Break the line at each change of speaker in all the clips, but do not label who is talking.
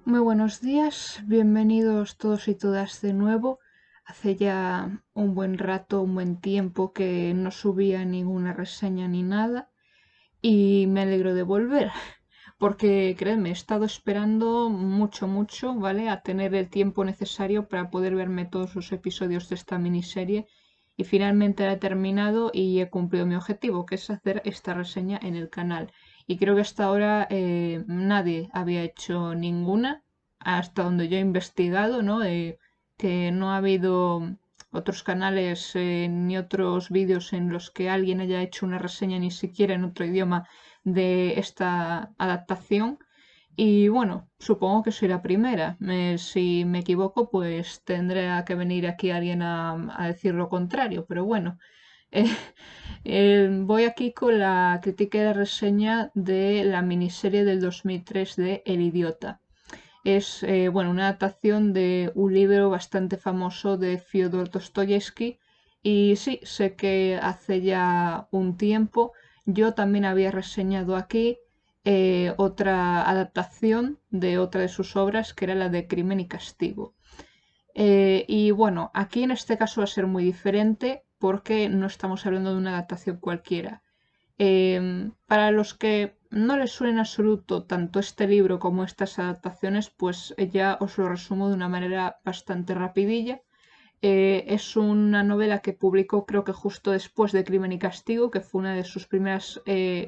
Muy buenos días, bienvenidos todos y todas de nuevo. Hace ya un buen rato, un buen tiempo que no subía ninguna reseña ni nada y me alegro de volver, porque créeme, he estado esperando mucho, ¿vale? A tener el tiempo necesario para poder verme todos los episodios de esta miniserie y finalmente la he terminado y he cumplido mi objetivo, que es hacer esta reseña en el canal. Y creo que hasta ahora nadie había hecho ninguna, hasta donde yo he investigado, ¿no? Que no ha habido otros canales ni otros vídeos en los que alguien haya hecho una reseña ni siquiera en otro idioma de esta adaptación. Y bueno, supongo que soy la primera. Si me equivoco, pues tendrá que venir aquí alguien a decir lo contrario. Pero bueno, eh, voy aquí con la crítica y la reseña de la miniserie del 2003 de El Idiota. Es bueno, una adaptación de un libro bastante famoso de Fyodor Dostoyevsky. Y sí, sé que hace ya un tiempo yo también había reseñado aquí otra adaptación de otra de sus obras, que era la de Crimen y Castigo. Y bueno, aquí en este caso va a ser muy diferente porque no estamos hablando de una adaptación cualquiera. Para los que no les suene en absoluto tanto este libro como estas adaptaciones, pues ya os lo resumo de una manera bastante rapidilla. Es una novela que publicó creo que justo después de Crimen y Castigo, que fue una de sus primeras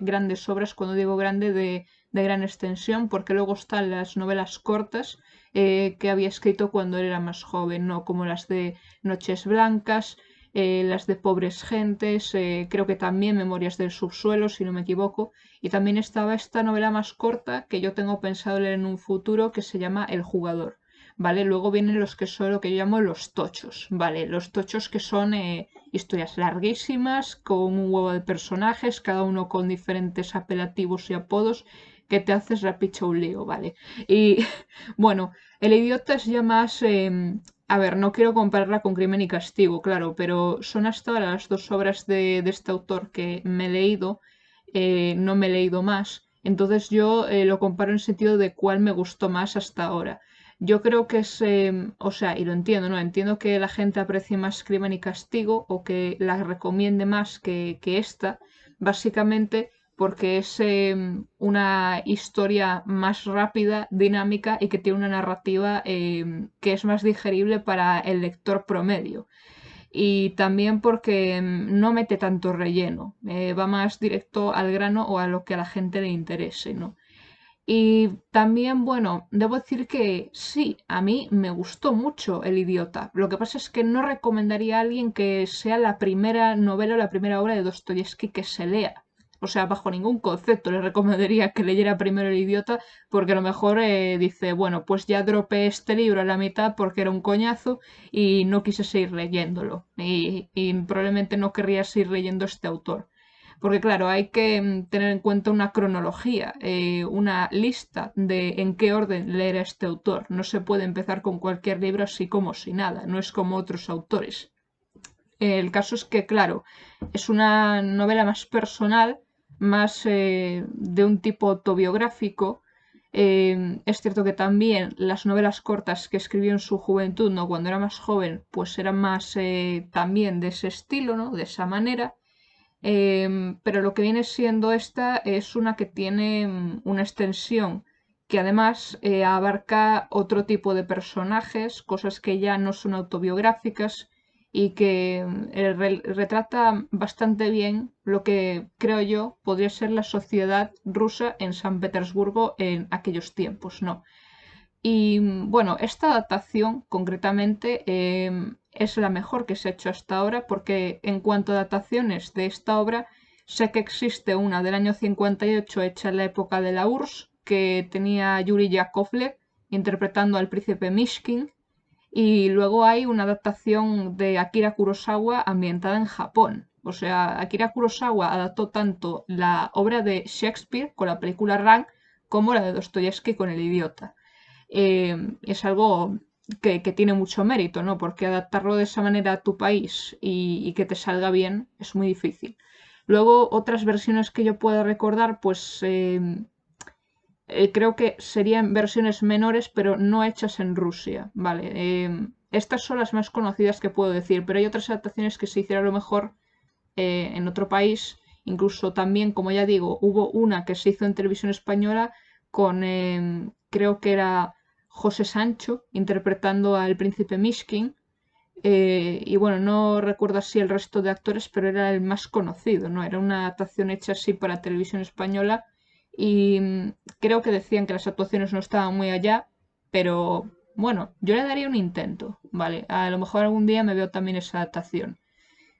grandes obras, cuando digo grande, de gran extensión, porque luego están las novelas cortas que había escrito cuando él era más joven, ¿no? Como las de Noches Blancas, las de Pobres Gentes, creo que también Memorias del Subsuelo, si no me equivoco, y también estaba esta novela más corta que yo tengo pensado leer en un futuro, que se llama El Jugador. ¿Vale? Luego vienen los que son lo que yo llamo los tochos, ¿vale? Los tochos que son historias larguísimas, con un huevo de personajes, cada uno con diferentes apelativos y apodos, que te haces la picha un lío, ¿vale? Y bueno, El Idiota es ya más... a ver, no quiero compararla con Crimen y Castigo, claro, pero son hasta ahora las dos obras de este autor que me he leído, no me he leído más. Entonces yo lo comparo en el sentido de cuál me gustó más hasta ahora. Yo creo que es, o sea, y lo entiendo, ¿no? Entiendo que la gente aprecie más Crimen y Castigo o que la recomiende más que esta, básicamente porque es una historia más rápida, dinámica y que tiene una narrativa que es más digerible para el lector promedio. Y también porque no mete tanto relleno, va más directo al grano o a lo que a la gente le interese, ¿no? Y también, bueno, debo decir que sí, a mí me gustó mucho El Idiota. Lo que pasa es que no recomendaría a alguien que sea la primera novela o la primera obra de Dostoyevsky que se lea. O sea, bajo ningún concepto le recomendaría que leyera primero El Idiota, porque a lo mejor dice, bueno, pues ya dropé este libro a la mitad porque era un coñazo y no quise seguir leyéndolo. Y probablemente no querría seguir leyendo este autor. Porque claro, hay que tener en cuenta una cronología, una lista de en qué orden leer a este autor. No se puede empezar con cualquier libro así como si nada, no es como otros autores. El caso es que, claro, es una novela más personal, más de un tipo autobiográfico. Es cierto que también las novelas cortas que escribió en su juventud, ¿no? Cuando era más joven, pues eran más también de ese estilo, ¿no? De esa manera. Pero lo que viene siendo esta es una que tiene una extensión que además abarca otro tipo de personajes, cosas que ya no son autobiográficas y que retrata bastante bien lo que creo yo podría ser la sociedad rusa en San Petersburgo en aquellos tiempos, ¿no? Y bueno, esta adaptación concretamente es la mejor que se ha hecho hasta ahora porque en cuanto a adaptaciones de esta obra, sé que existe una del año 58 hecha en la época de la URSS que tenía Yuri Yakovlev interpretando al príncipe Mishkin y luego hay una adaptación de Akira Kurosawa ambientada en Japón. O sea, Akira Kurosawa adaptó tanto la obra de Shakespeare con la película Rank como la de Dostoyevsky con El Idiota. Es algo que tiene mucho mérito, ¿no? Porque adaptarlo de esa manera a tu país y que te salga bien es muy difícil. Luego, otras versiones que yo pueda recordar, pues creo que serían versiones menores, pero no hechas en Rusia, ¿vale? Estas son las más conocidas que puedo decir, pero hay otras adaptaciones que se hicieron a lo mejor en otro país. Incluso también, como ya digo, hubo una que se hizo en televisión española con, creo que era José Sancho, interpretando al príncipe Mishkin. Y bueno, no recuerdo así el resto de actores, pero era el más conocido, ¿no? Era una adaptación hecha así para televisión española y creo que decían que las actuaciones no estaban muy allá, pero bueno, yo le daría un intento, ¿vale? A lo mejor algún día me veo también esa adaptación.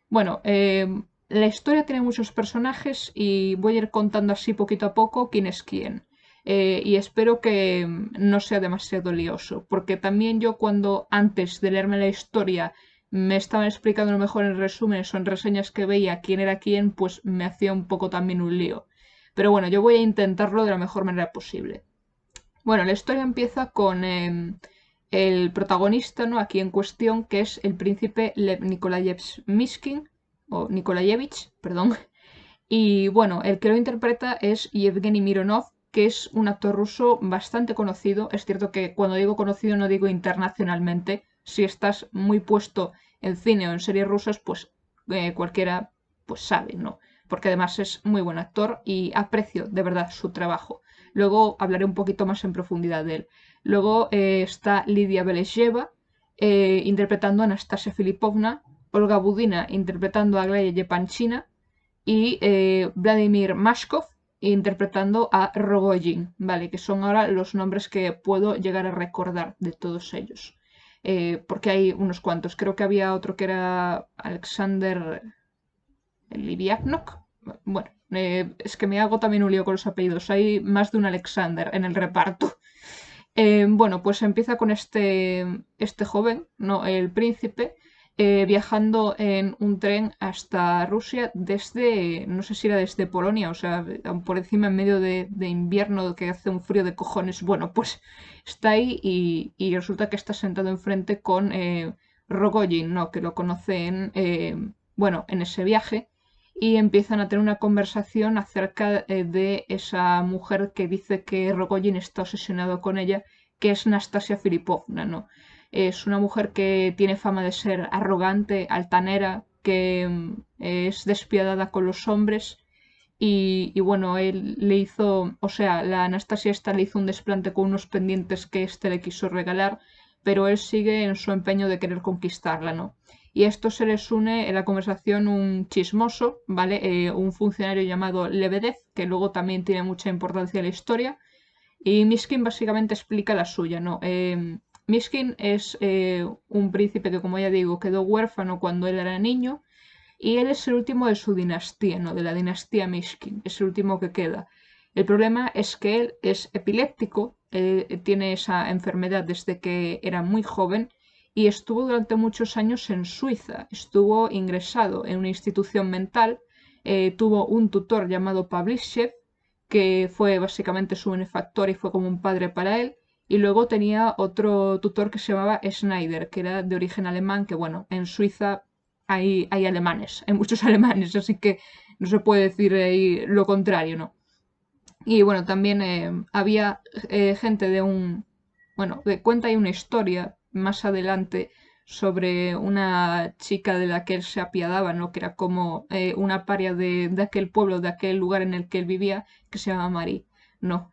Bueno, la historia tiene muchos personajes y voy a ir contando así poquito a poco quién es quién. Y espero que no sea demasiado lioso, porque también yo cuando antes de leerme la historia me estaban explicando a lo mejor en resúmenes o en reseñas que veía quién era quién, pues me hacía un poco también un lío. Pero bueno, yo voy a intentarlo de la mejor manera posible. Bueno, la historia empieza con el protagonista, ¿no? Aquí en cuestión, que es el príncipe Lev Nikolayevich Mishkin, o Nikolayevich, perdón. Y bueno, el que lo interpreta es Yevgeny Mironov, que es un actor ruso bastante conocido. Es cierto que cuando digo conocido no digo internacionalmente. Si estás muy puesto en cine o en series rusas, pues cualquiera pues sabe, ¿no? Porque además es muy buen actor y aprecio de verdad su trabajo. Luego hablaré un poquito más en profundidad de él. Luego está Lidia Belesheva interpretando a Anastasia Filipovna, Olga Budina interpretando a Glaya Yepanchina y Vladimir Mashkov interpretando a Rogojin, ¿vale? Que son ahora los nombres que puedo llegar a recordar de todos ellos. Porque hay unos cuantos. Creo que había otro que era Alexander Liviaknok. Bueno, es que me hago también un lío con los apellidos. Hay más de un Alexander en el reparto. Bueno, pues empieza con este joven, no, el príncipe, viajando en un tren hasta Rusia desde, no sé si era desde Polonia, o sea, por encima en medio de invierno que hace un frío de cojones. Bueno, pues está ahí y resulta que está sentado enfrente con Rogojin, ¿no? Que lo conocen, bueno, en ese viaje y empiezan a tener una conversación acerca de esa mujer que dice que Rogojin está obsesionado con ella, que es Nastasia Filipovna, ¿no? Es una mujer que tiene fama de ser arrogante, altanera, que es despiadada con los hombres y bueno, él le hizo, o sea, la Anastasia esta le hizo un desplante con unos pendientes que este le quiso regalar, pero él sigue en su empeño de querer conquistarla, ¿no? Y a esto se les une en la conversación un chismoso, ¿vale? Un funcionario llamado Lebedev, que luego también tiene mucha importancia en la historia, y Mishkin básicamente explica la suya, ¿no? Mishkin es un príncipe que, como ya digo, quedó huérfano cuando él era niño y él es el último de su dinastía, ¿no? De la dinastía Mishkin, es el último que queda. El problema es que él es epiléptico, tiene esa enfermedad desde que era muy joven y estuvo durante muchos años en Suiza, estuvo ingresado en una institución mental, tuvo un tutor llamado Pavlishev, que fue básicamente su benefactor y fue como un padre para él, y luego tenía otro tutor que se llamaba Schneider, que era de origen alemán, que bueno, en Suiza hay alemanes, hay muchos alemanes, así que no se puede decir ahí lo contrario, ¿no? Y bueno, también había gente de un, bueno, cuenta ahí una historia más adelante sobre una chica de la que él se apiadaba, ¿no? Que era como una paria de aquel pueblo, de aquel lugar en el que él vivía, que se llama Marie, ¿no?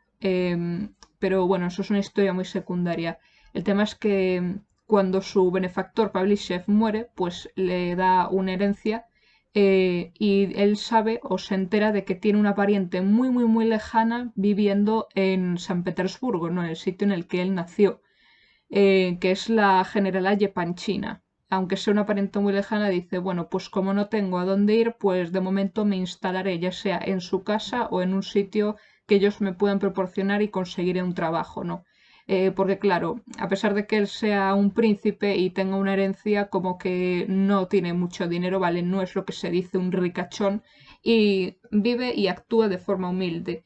Pero bueno, eso es una historia muy secundaria. El tema es que cuando su benefactor Pavlishev muere, pues le da una herencia y él sabe o se entera de que tiene una pariente muy, muy, muy lejana viviendo en San Petersburgo, ¿no? En el sitio en el que él nació, que es la generala Yepanchina. Aunque sea una pariente muy lejana, dice, bueno, pues como no tengo a dónde ir, pues de momento me instalaré ya sea en su casa o en un sitio que ellos me puedan proporcionar y conseguiré un trabajo, ¿no? Porque claro, a pesar de que él sea un príncipe y tenga una herencia, como que no tiene mucho dinero, ¿vale? No es lo que se dice un ricachón y vive y actúa de forma humilde.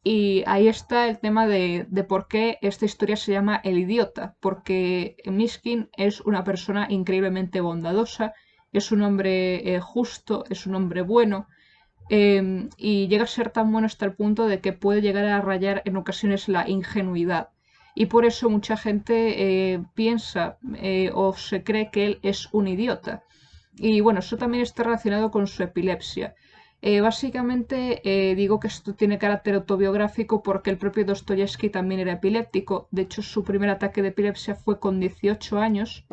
Y ahí está el tema de por qué esta historia se llama El idiota, porque Mishkin es una persona increíblemente bondadosa, es un hombre justo, es un hombre bueno, y llega a ser tan bueno hasta el punto de que puede llegar a rayar en ocasiones la ingenuidad. Y por eso mucha gente piensa o se cree que él es un idiota. Y bueno, eso también está relacionado con su epilepsia. Básicamente digo que esto tiene carácter autobiográfico porque el propio Dostoyevsky también era epiléptico. De hecho, su primer ataque de epilepsia fue con 18 años,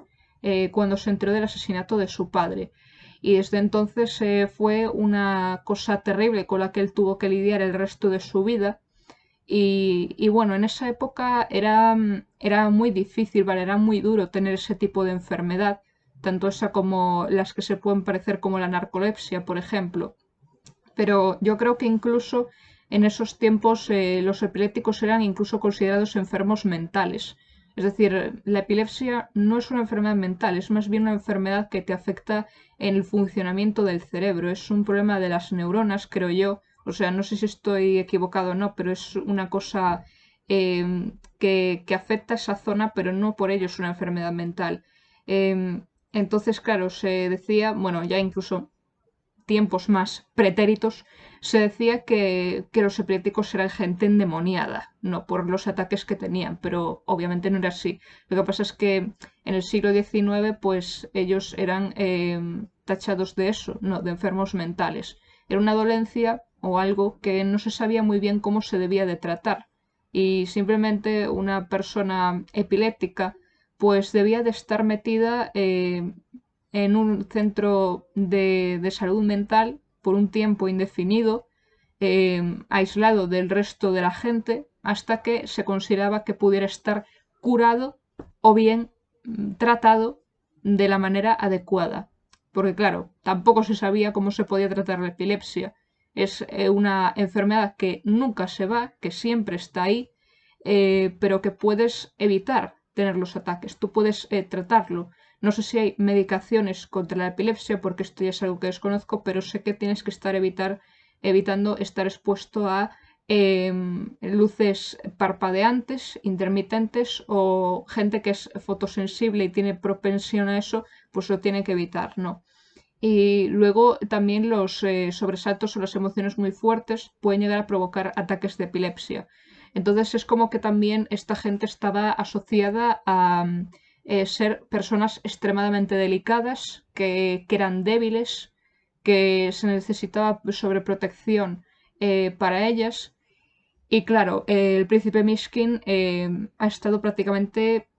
cuando se enteró del asesinato de su padre. Y desde entonces fue una cosa terrible con la que él tuvo que lidiar el resto de su vida. Y bueno, en esa época era muy difícil, ¿vale? Era muy duro tener ese tipo de enfermedad, tanto esa como las que se pueden parecer como la narcolepsia, por ejemplo. Pero yo creo que incluso en esos tiempos los epilépticos eran incluso considerados enfermos mentales. Es decir, la epilepsia no es una enfermedad mental, es más bien una enfermedad que te afecta en el funcionamiento del cerebro. Es un problema de las neuronas, creo yo. O sea, no sé si estoy equivocado o no, pero es una cosa que afecta a esa zona, pero no por ello es una enfermedad mental. Entonces, claro, se decía, bueno, ya incluso tiempos más pretéritos, se decía que los epilépticos eran gente endemoniada, no por los ataques que tenían, pero obviamente no era así. Lo que pasa es que en el siglo XIX, pues ellos eran tachados de eso, no, de enfermos mentales. Era una dolencia o algo que no se sabía muy bien cómo se debía de tratar. Y simplemente una persona epiléptica pues debía de estar metida en un centro de salud mental por un tiempo indefinido, aislado del resto de la gente, hasta que se consideraba que pudiera estar curado o bien tratado de la manera adecuada. Porque claro, tampoco se sabía cómo se podía tratar la epilepsia. Es una enfermedad que nunca se va, que siempre está ahí, pero que puedes evitar tener los ataques. Tú puedes tratarlo. No sé si hay medicaciones contra la epilepsia, porque esto ya es algo que desconozco, pero sé que tienes que estar evitando estar expuesto a luces parpadeantes, intermitentes, o gente que es fotosensible y tiene propensión a eso, pues lo tiene que evitar, ¿no? Y luego también los sobresaltos o las emociones muy fuertes pueden llegar a provocar ataques de epilepsia. Entonces es como que también esta gente estaba asociada a ser personas extremadamente delicadas, que eran débiles, que se necesitaba sobreprotección para ellas. Y claro, el príncipe Mishkin ha estado prácticamente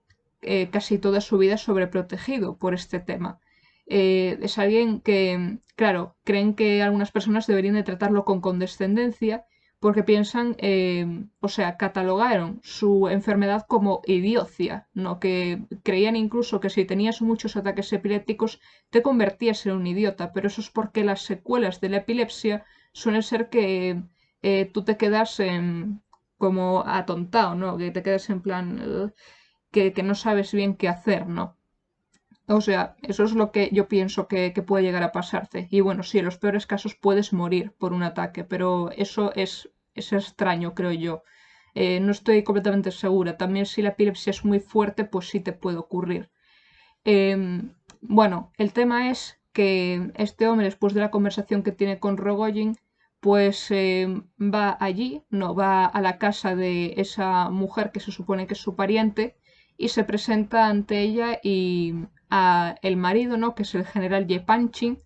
casi toda su vida sobreprotegido por este tema. Es alguien que, claro, creen que algunas personas deberían de tratarlo con condescendencia porque piensan, o sea, catalogaron su enfermedad como idiocia, ¿no? Que creían incluso que si tenías muchos ataques epilépticos te convertías en un idiota, pero eso es porque las secuelas de la epilepsia suelen ser que tú te quedas como atontado, ¿no? Que te quedas en plan que no sabes bien qué hacer, ¿no? O sea, eso es lo que yo pienso que puede llegar a pasarte. Y bueno, sí, en los peores casos puedes morir por un ataque, pero eso es extraño, creo yo. No estoy completamente segura. También si la epilepsia es muy fuerte, pues sí te puede ocurrir. Bueno, el tema es que este hombre, después de la conversación que tiene con Rogojin, pues va allí, no, va a la casa de esa mujer que se supone que es su pariente y se presenta ante ella y a el marido, ¿no? Que es el general Yepanchin,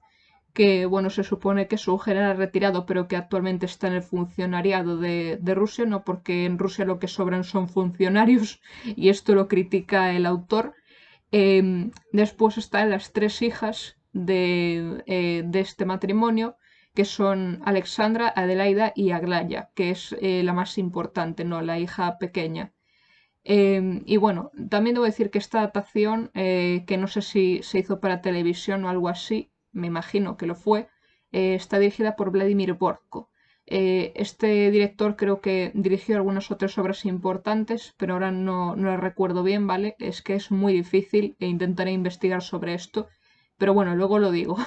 que bueno, se supone que es un general retirado, pero que actualmente está en el funcionariado de Rusia, ¿no? Porque en Rusia lo que sobran son funcionarios y esto lo critica el autor. Después están las tres hijas de este matrimonio, que son Alexandra, Adelaida y Aglaya, que es la más importante, ¿no? La hija pequeña. Y bueno, también debo decir que esta adaptación, que no sé si se hizo para televisión o algo así, me imagino que lo fue, está dirigida por Vladimir Borko. Este director creo que dirigió algunas otras obras importantes, pero ahora no las recuerdo bien, ¿vale? Es que es muy difícil e intentaré investigar sobre esto, pero bueno, luego lo digo.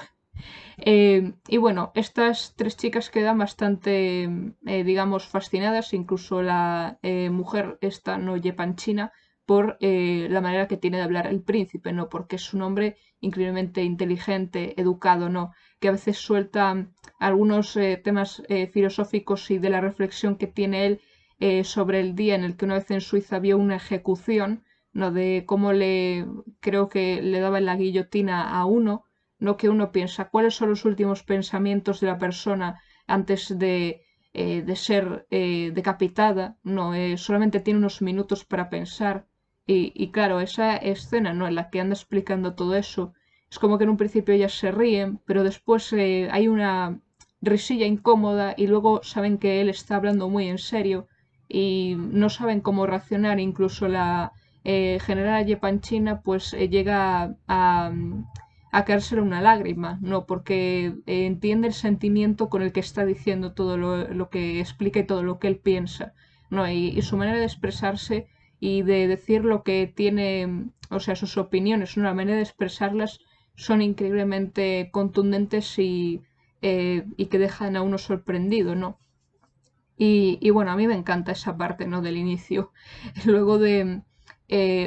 Y bueno, estas tres chicas quedan bastante, digamos, fascinadas, incluso la mujer esta, no Yepanchina, por la manera que tiene de hablar el príncipe, ¿no? Porque es un hombre increíblemente inteligente, educado, ¿no? que a veces suelta algunos temas filosóficos y de la reflexión que tiene él sobre el día en el que una vez en Suiza vio una ejecución, ¿no? De cómo creo que le daban la guillotina a uno, no que uno piensa cuáles son los últimos pensamientos de la persona antes de ser decapitada, no, solamente tiene unos minutos para pensar. Y claro, esa escena, ¿no? En la que anda explicando todo eso, es como que en un principio ellas se ríen, pero después hay una risilla incómoda y luego saben que él está hablando muy en serio y no saben cómo reaccionar. Incluso la general Yepanchina pues llega a caérsele una lágrima, ¿no? Porque entiende el sentimiento con el que está diciendo todo lo que explica y todo lo que él piensa, ¿no? Y su manera de expresarse y de decir lo que tiene, o sea, sus opiniones, una manera de expresarlas son increíblemente contundentes y que dejan a uno sorprendido, ¿no? Y bueno, a mí me encanta esa parte, ¿no? Del inicio. Luego de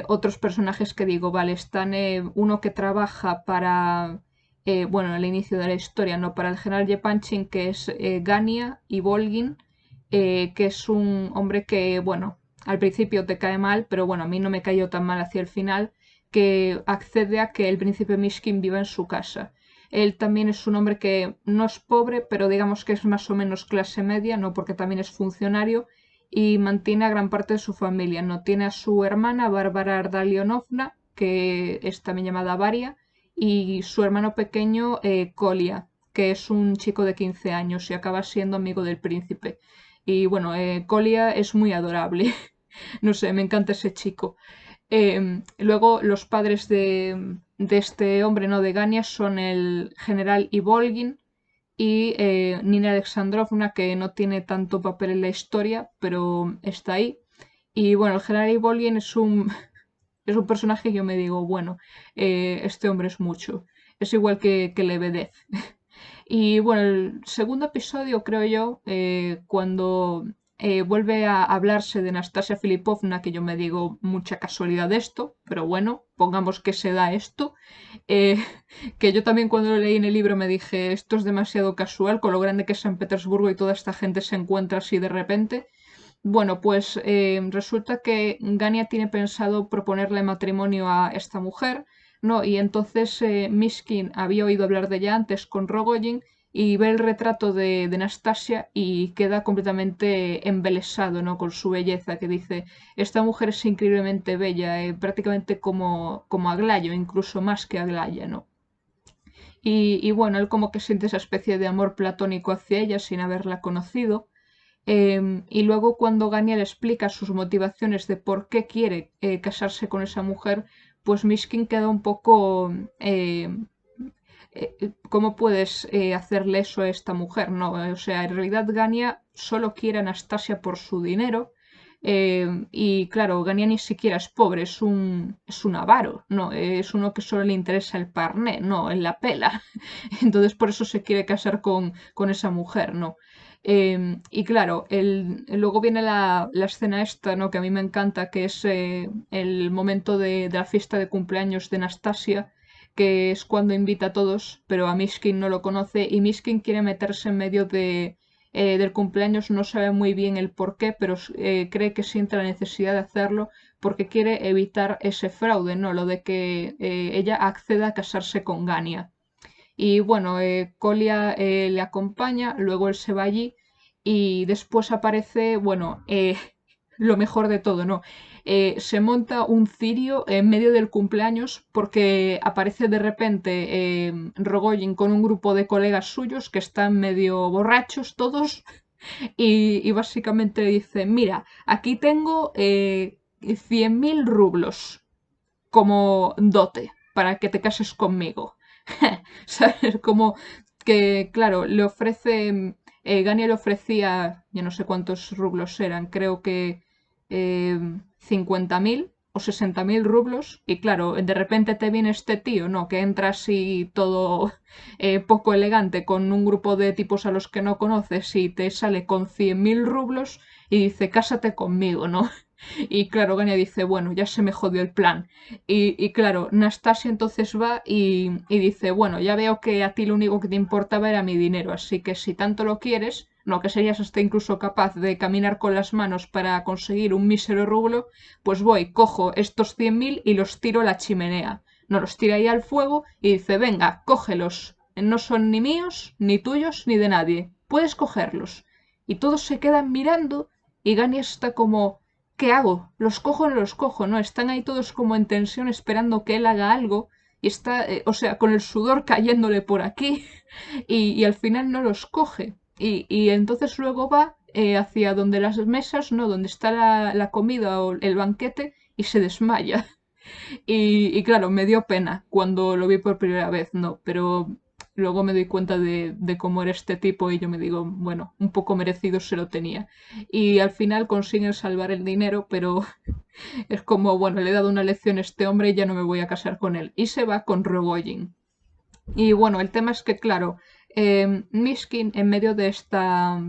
otros personajes que digo, vale, están uno que trabaja para, bueno, el inicio de la historia, ¿no? Para el general Yepanchin, que es Gania y Volgin, que es un hombre que, bueno, al principio te cae mal, pero bueno, a mí no me cayó tan mal hacia el final, que accede a que el príncipe Mishkin viva en su casa. Él también es un hombre que no es pobre, pero digamos que es más o menos clase media, no porque también es funcionario y mantiene a gran parte de su familia. No tiene a su hermana Bárbara Ardalionovna, que es también llamada Varia, y su hermano pequeño Kolia, que es un chico de 15 años y acaba siendo amigo del príncipe. Y bueno, Kolia es muy adorable. No sé, me encanta ese chico. Luego los padres de este hombre, no de Gania, son el general Ivolgin y Nina Alexandrovna, que no tiene tanto papel en la historia, pero está ahí. Y bueno, el general Ivolgin es un personaje que yo me digo, bueno, este hombre es mucho. Es igual que Lebedev. Y bueno, el segundo episodio, creo yo, cuando vuelve a hablarse de Nastasia Filipovna, que yo me digo mucha casualidad de esto, pero bueno, pongamos que se da esto, eh, que yo también cuando lo leí en el libro me dije, esto es demasiado casual, con lo grande que es San Petersburgo y toda esta gente se encuentra así de repente. Bueno, pues resulta que Gania tiene pensado proponerle matrimonio a esta mujer, ¿no? Y entonces Mishkin había oído hablar de ella antes con Rogojin y ve el retrato de Nastasia y queda completamente embelesado, ¿no? Con su belleza, que dice, esta mujer es increíblemente bella, prácticamente como Aglaya, incluso más que Aglaya, ¿no? Y bueno, él como que siente esa especie de amor platónico hacia ella sin haberla conocido. Y luego cuando Gania le explica sus motivaciones de por qué quiere casarse con esa mujer, pues Mishkin queda un poco... ¿cómo puedes hacerle eso a esta mujer? No, o sea, en realidad Gania solo quiere a Anastasia por su dinero. Y claro, Gania ni siquiera es pobre, es un avaro, no, es uno que solo le interesa el parné, no, en la pela. Entonces por eso se quiere casar con esa mujer, ¿no? Y claro, luego viene la escena esta, ¿no? Que a mí me encanta, que es el momento de la fiesta de cumpleaños de Anastasia, que es cuando invita a todos, pero a Mishkin no lo conoce y Mishkin quiere meterse en medio del cumpleaños, no sabe muy bien el por qué, pero cree que siente la necesidad de hacerlo porque quiere evitar ese fraude, ¿no? Lo de que ella acceda a casarse con Gania. Y bueno, Colia le acompaña, luego él se va allí y después aparece, bueno, lo mejor de todo, ¿no? Se monta un cirio en medio del cumpleaños porque aparece de repente Rogojin con un grupo de colegas suyos que están medio borrachos todos y básicamente le dice, mira, aquí tengo 100.000 rublos como dote para que te cases conmigo. ¿Sabes? Como que, claro, le ofrece, Gania le ofrecía, yo no sé cuántos rublos eran, creo que 50.000 o 60.000 rublos, y claro, de repente te viene este tío, ¿no? Que entra así todo poco elegante con un grupo de tipos a los que no conoces y te sale con 100.000 rublos y dice, cásate conmigo, ¿no? Y claro, Gania dice, bueno, ya se me jodió el plan. Y claro, Nastasia entonces va y dice, bueno, ya veo que a ti lo único que te importaba era mi dinero, así que si tanto lo quieres, no, que serías hasta incluso capaz de caminar con las manos para conseguir un mísero rublo, pues voy, cojo estos 100.000 y los tiro a la chimenea. No los tira ahí al fuego y dice, venga, cógelos. No son ni míos, ni tuyos, ni de nadie. Puedes cogerlos. Y todos se quedan mirando y Gania está como, ¿qué hago? ¿Los cojo o no los cojo? ¿No? Están ahí todos como en tensión esperando que él haga algo y está, o sea, con el sudor cayéndole por aquí y al final no los coge. Y entonces luego va hacia donde las mesas, ¿no? Donde está la comida o el banquete y se desmaya. Y claro, me dio pena cuando lo vi por primera vez, no, pero luego me doy cuenta de cómo era este tipo y yo me digo, bueno, un poco merecido se lo tenía. Y al final consiguen salvar el dinero, pero es como, bueno, le he dado una lección a este hombre y ya no me voy a casar con él. Y se va con Rogojin. Y bueno, el tema es que, claro, Mishkin en medio de esta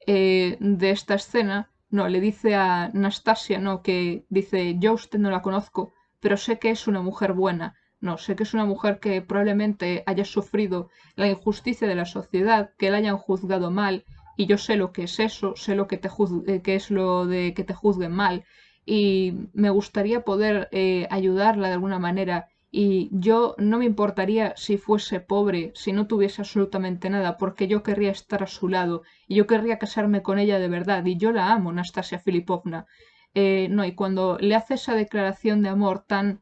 escena, no, le dice a Nastasia, no, que dice, yo a usted no la conozco, pero sé que es una mujer buena. No, sé que es una mujer que probablemente haya sufrido la injusticia de la sociedad, que la hayan juzgado mal, y yo sé lo que es eso, sé lo que que es lo de que te juzguen mal, y me gustaría poder ayudarla de alguna manera y yo no me importaría si fuese pobre, si no tuviese absolutamente nada, porque yo querría estar a su lado y yo querría casarme con ella de verdad. Y yo la amo, Nastasia Filipovna. No, y cuando le hace esa declaración de amor tan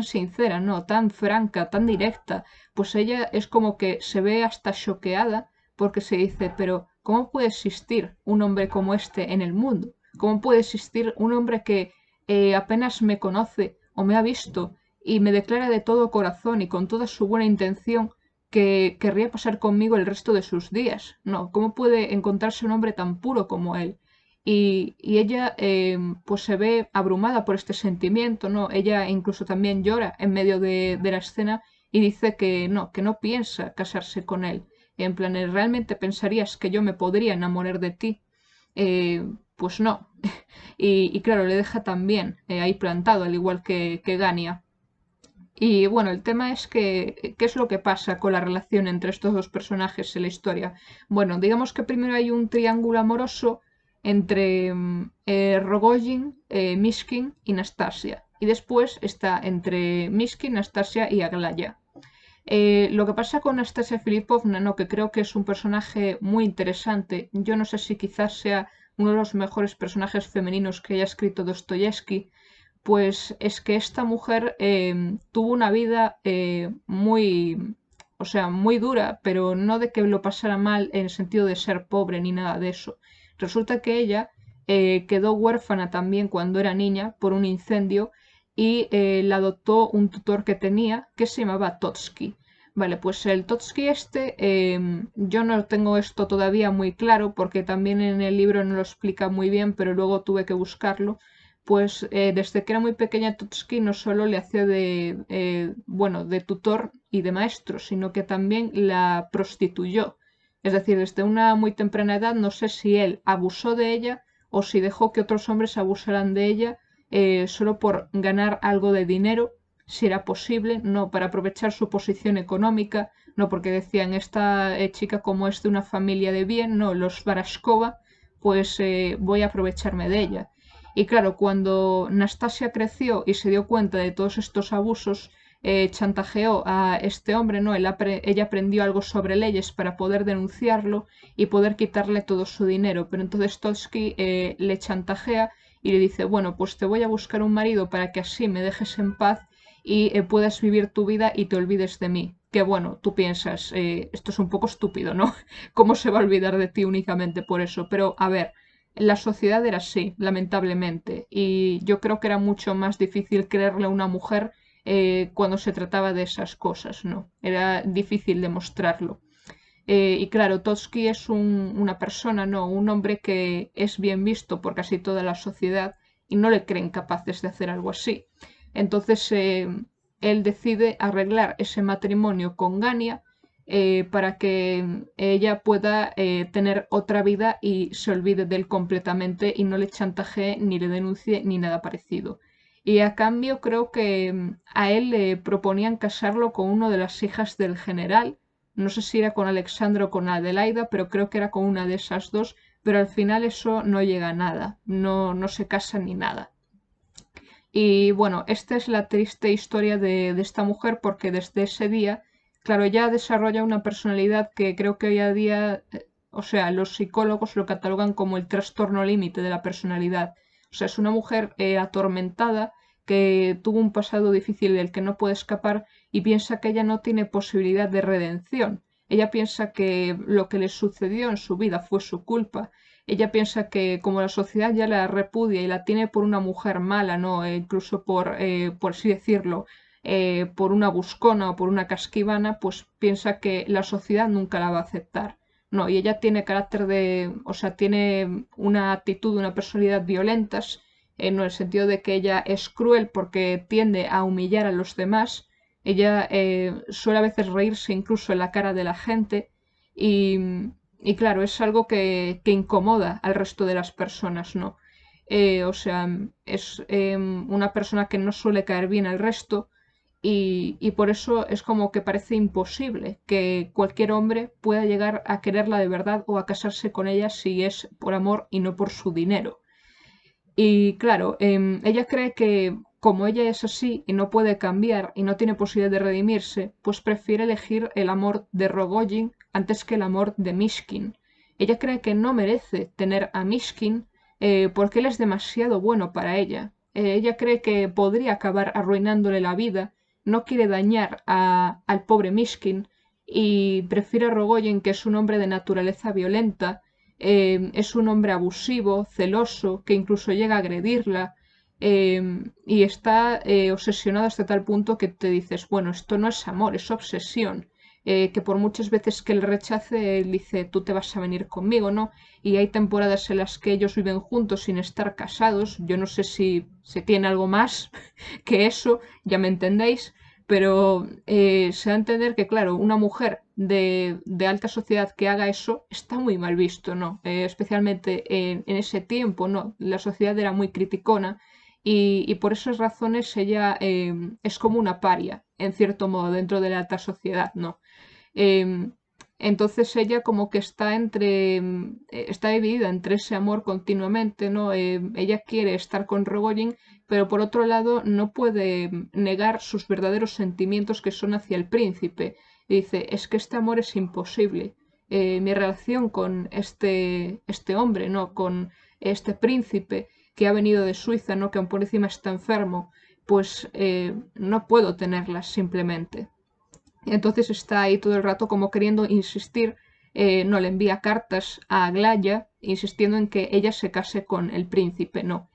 sincera, ¿no? Tan franca, tan directa, pues ella es como que se ve hasta choqueada porque se dice, pero ¿cómo puede existir un hombre como este en el mundo? ¿Cómo puede existir un hombre que apenas me conoce o me ha visto y me declara de todo corazón y con toda su buena intención que querría pasar conmigo el resto de sus días? No, ¿cómo puede encontrarse un hombre tan puro como él? Y ella pues se ve abrumada por este sentimiento, ¿no? Ella incluso también llora en medio de la escena y dice que no piensa casarse con él. En plan, ¿realmente pensarías que yo me podría enamorar de ti? Pues no. Y claro, le deja también ahí plantado, al igual que Gania. Y bueno, el tema es que, ¿qué es lo que pasa con la relación entre estos dos personajes en la historia? Bueno, digamos que primero hay un triángulo amoroso entre Rogojin, Mishkin y Nastasia. Y después está entre Mishkin, Nastasia y Aglaya. Lo que pasa con Nastasia Filipovna, no, que creo que es un personaje muy interesante. Yo no sé si quizás sea uno de los mejores personajes femeninos que haya escrito Dostoyevsky, pues es que esta mujer tuvo una vida muy, o sea, muy dura, pero no de que lo pasara mal en el sentido de ser pobre ni nada de eso. Resulta que ella quedó huérfana también cuando era niña por un incendio y la adoptó un tutor que tenía que se llamaba Totsky. Vale, pues el Totsky este, yo no tengo esto todavía muy claro porque también en el libro no lo explica muy bien, pero luego tuve que buscarlo. Pues desde que era muy pequeña Totsky no solo le hacía bueno, de tutor y de maestro, sino que también la prostituyó. Es decir, desde una muy temprana edad no sé si él abusó de ella o si dejó que otros hombres abusaran de ella solo por ganar algo de dinero, si era posible, no para aprovechar su posición económica, no porque decían esta chica como es de una familia de bien, no, los Barashkova, pues voy a aprovecharme de ella. Y claro, cuando Nastasia creció y se dio cuenta de todos estos abusos, chantajeó a este hombre, ¿no? Ella aprendió algo sobre leyes para poder denunciarlo y poder quitarle todo su dinero. Pero entonces Totsky le chantajea y le dice, bueno, pues te voy a buscar un marido para que así me dejes en paz y puedas vivir tu vida y te olvides de mí. Que bueno, tú piensas, esto es un poco estúpido, ¿no? ¿Cómo se va a olvidar de ti únicamente por eso? Pero a ver, la sociedad era así, lamentablemente, y yo creo que era mucho más difícil creerle a una mujer cuando se trataba de esas cosas, ¿no? Era difícil demostrarlo. Y claro, Totsky es una persona, no, un hombre que es bien visto por casi toda la sociedad y no le creen capaces de hacer algo así. Entonces él decide arreglar ese matrimonio con Gania para que ella pueda tener otra vida y se olvide de él completamente y no le chantajee ni le denuncie ni nada parecido. Y a cambio creo que a él le proponían casarlo con una de las hijas del general. No sé si era con Alexandra o con Adelaida, pero creo que era con una de esas dos, pero al final eso no llega a nada, no se casan ni nada. Y bueno, esta es la triste historia de esta mujer porque desde ese día, claro, ella desarrolla una personalidad que creo que hoy a día, o sea, los psicólogos lo catalogan como el trastorno límite de la personalidad. O sea, es una mujer atormentada que tuvo un pasado difícil del que no puede escapar y piensa que ella no tiene posibilidad de redención. Ella piensa que lo que le sucedió en su vida fue su culpa. Ella piensa que como la sociedad ya la repudia y la tiene por una mujer mala, ¿no? Incluso por así decirlo, por una buscona o por una casquivana, pues piensa que la sociedad nunca la va a aceptar. No, y ella tiene carácter de, o sea, tiene una actitud, una personalidad violentas, en el sentido de que ella es cruel porque tiende a humillar a los demás. Ella suele a veces reírse incluso en la cara de la gente y, y claro, es algo que incomoda al resto de las personas, ¿no? O sea, es una persona que no suele caer bien al resto y por eso es como que parece imposible que cualquier hombre pueda llegar a quererla de verdad o a casarse con ella si es por amor y no por su dinero. Y claro, ella cree que como ella es así y no puede cambiar y no tiene posibilidad de redimirse, pues prefiere elegir el amor de Rogojin antes que el amor de Mishkin. Ella cree que no merece tener a Mishkin porque él es demasiado bueno para ella. Ella cree que podría acabar arruinándole la vida, no quiere dañar al pobre Mishkin y prefiere a Rogojin, que es un hombre de naturaleza violenta, es un hombre abusivo, celoso, que incluso llega a agredirla y está obsesionado hasta tal punto que te dices, bueno, esto no es amor, es obsesión. Que por muchas veces que él rechace, él dice, tú te vas a venir conmigo, ¿no? Y hay temporadas en las que ellos viven juntos sin estar casados. Yo no sé si se tiene algo más que eso, ya me entendéis, pero se da a entender que, claro, una mujer de alta sociedad que haga eso está muy mal visto, ¿no? Especialmente en ese tiempo, ¿no? La sociedad era muy criticona y por esas razones ella es como una paria, en cierto modo, dentro de la alta sociedad, ¿no? Em, entonces ella como que está está dividida entre ese amor continuamente, ¿no? Ella quiere estar con Rogojin, pero por otro lado no puede negar sus verdaderos sentimientos que son hacia el príncipe. Y dice, es que este amor es imposible. Mi relación con este hombre, ¿no? Con este príncipe que ha venido de Suiza, ¿no? Que aún por encima está enfermo, pues no puedo tenerlas simplemente. Entonces está ahí todo el rato como queriendo insistir, no le envía cartas a Aglaya insistiendo en que ella se case con el príncipe, no.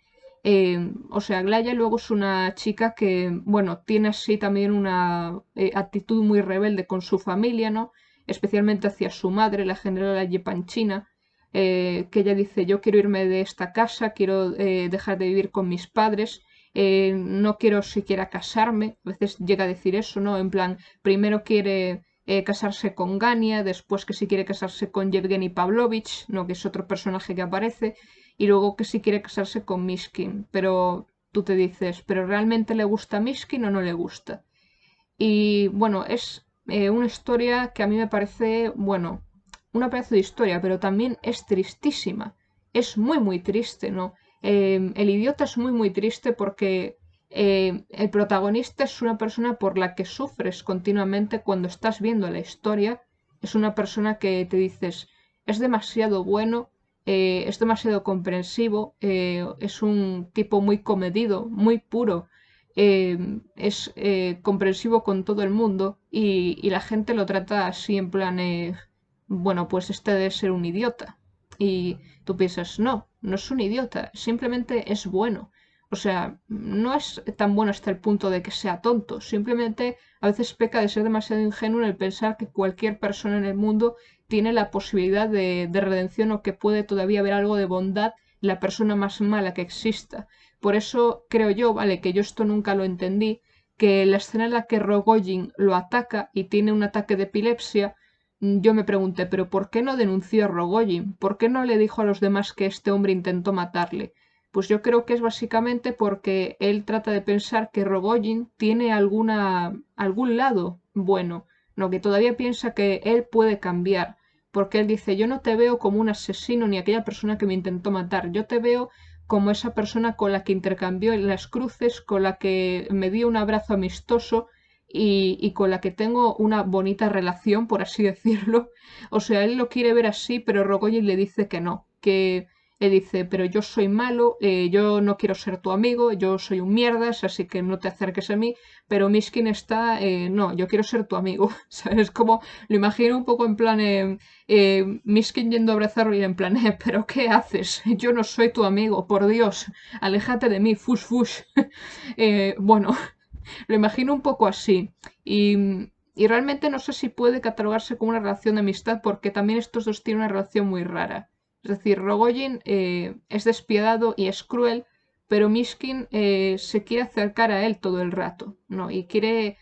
O sea, Aglaya luego es una chica que, bueno, tiene así también una actitud muy rebelde con su familia, ¿no? Especialmente hacia su madre, la generala Yepanchina, que ella dice, yo quiero irme de esta casa, quiero dejar de vivir con mis padres, no quiero siquiera casarme, a veces llega a decir eso, ¿no? En plan, primero quiere casarse con Gania, después que si quiere casarse con Yevgeny Pavlovich, ¿no? Que es otro personaje que aparece, y luego que si quiere casarse con Mishkin, pero tú te dices, ¿pero realmente le gusta a Mishkin o no le gusta? Y bueno, es una historia que a mí me parece, bueno, una pedazo de historia, pero también es tristísima. Es muy, muy triste, ¿no? El idiota es muy, muy triste porque el protagonista es una persona por la que sufres continuamente cuando estás viendo la historia. Es una persona que te dices, es demasiado bueno, es demasiado comprensivo, es un tipo muy comedido, muy puro, es comprensivo con todo el mundo y la gente lo trata así en plan, bueno, pues este debe ser un idiota. Y tú piensas, no, no es un idiota, simplemente es bueno. O sea, no es tan bueno hasta el punto de que sea tonto, simplemente a veces peca de ser demasiado ingenuo en el pensar que cualquier persona en el mundo tiene la posibilidad de redención o que puede todavía haber algo de bondad en la persona más mala que exista. Por eso creo yo, vale, que yo esto nunca lo entendí, que la escena en la que Rogojin lo ataca y tiene un ataque de epilepsia, yo me pregunté, pero ¿por qué no denunció a Rogojin? ¿Por qué no le dijo a los demás que este hombre intentó matarle? Pues yo creo que es básicamente porque él trata de pensar que Rogojin tiene algún lado bueno, no, que todavía piensa que él puede cambiar, porque él dice, yo no te veo como un asesino ni aquella persona que me intentó matar, yo te veo como esa persona con la que intercambió en las cruces, con la que me dio un abrazo amistoso y con la que tengo una bonita relación, por así decirlo. O sea, él lo quiere ver así, pero Rogojin le dice que no, que le dice, pero yo soy malo, yo no quiero ser tu amigo, yo soy un mierdas, así que no te acerques a mí, pero Mishkin está, no, yo quiero ser tu amigo, ¿sabes? Como lo imagino un poco en plan, Mishkin yendo a abrazarlo y en plan, pero ¿qué haces? Yo no soy tu amigo, por Dios, aléjate de mí, fush fush. Bueno, lo imagino un poco así. Y realmente no sé si puede catalogarse como una relación de amistad porque también estos dos tienen una relación muy rara. Es decir, Rogojin es despiadado y es cruel, pero Mishkin se quiere acercar a él todo el rato, ¿no? Y quiere